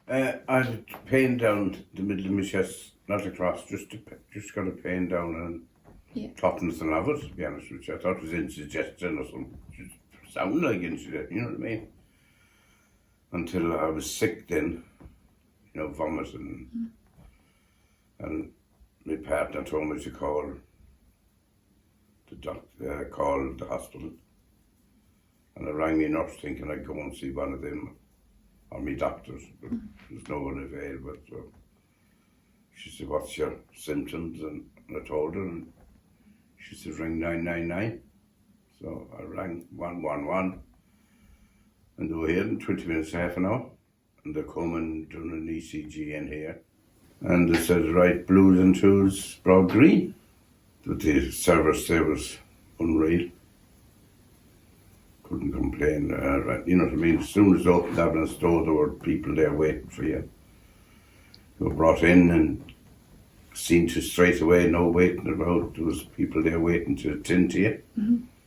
I had pain down the middle of my chest, not across, just got a pain down and toughness and levels, to be honest with you. I thought it was indigestion or something. Just sounded like indigestion, you know what I mean? Until I was sick then, vomiting. And my partner told me to call the doctor, call the hospital. And I rang my nurse thinking I'd go and see one of them, or my doctors, but there's no one available. So she said, "What's your symptoms?" And I told her, and she said, "Ring 999. So I rang 111, and they were here in 20 minutes, half an hour. And they come and done an ECG in here. And they said, right, blues and twos, broad green. But the service there was unreal. Couldn't complain, right, you know what I mean? As soon as they opened the ambulance door, there were people there waiting for you. You were brought in and seen to straight away, no waiting about. There was people there waiting to attend to you.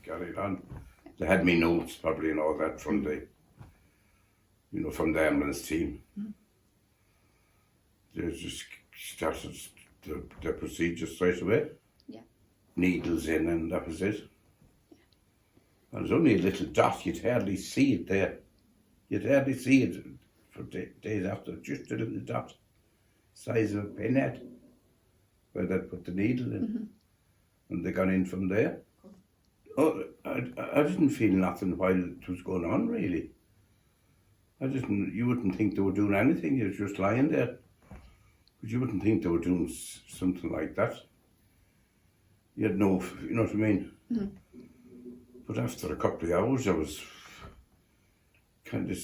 Carried on. They had me notes probably and all that from the, from the ambulance team. They just started the procedure straight away. Yeah. Needles in and that was it. And it was only a little dot, you'd hardly see it there. You'd hardly see it for days after, just a little dot, size of a pinhead, where they'd put the needle in. And they got in from there. Oh, I didn't feel nothing while it was going on, really. You wouldn't think they were doing anything, you were just lying there. But you wouldn't think they were doing something like that. You had no, you know what I mean? But after a couple of hours, I was kind of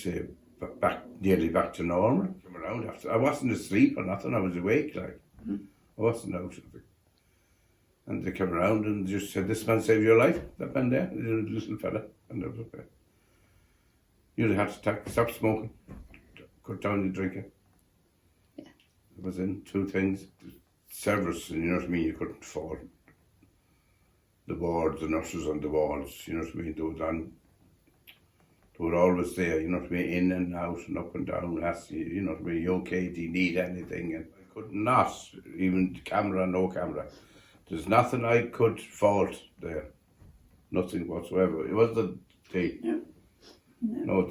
nearly back to normal. Come around after, I wasn't asleep or nothing, I was awake, like. I wasn't out of it. And they came around and just said, "This man saved your life," that man there, the little fella. And that was okay. You'd have to stop smoking, cut down your drinking. Yeah. It was in two things. The service, you know what I mean, you couldn't afford. The wards, the nurses on the wards, you know what I mean, they were always there, you know what I mean, in and out and up and down, ask you, you know what I mean, "You okay, do you need anything?" And I could not, even camera, no camera. There's nothing I could fault there. Nothing whatsoever. It was the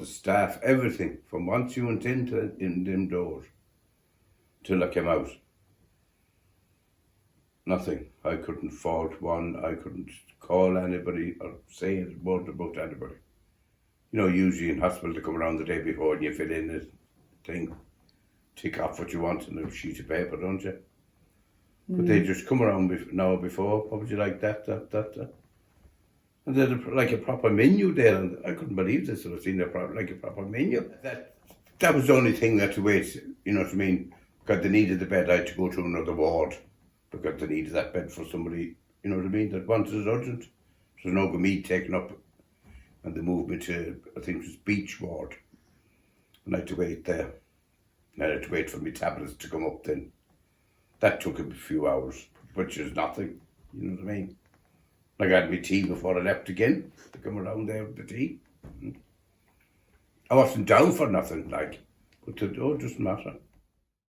staff, everything, from once you went in them doors till I came out. Nothing. I couldn't fault one. I couldn't call anybody or say a word about anybody. Usually in hospital they come around the day before and you fill in a thing, tick off what you want on a sheet of paper, don't you? But they just come around before, "What would you like, that. And they had like a proper menu there, and I couldn't believe this. I've seen a proper menu. That was the only thing that to wait, you know what I mean? Because they needed the bed, I had to go to another ward. Because they needed that bed for somebody, you know what I mean, that wanted it urgent. So no good me taken up, and they moved me to, I think it was Beach Ward. And I had to wait there. And I had to wait for my tablets to come up then. That took a few hours, which is nothing, you know what I mean? Like I had my tea before I left again, to come around there with the tea. I wasn't down for nothing, but it doesn't matter.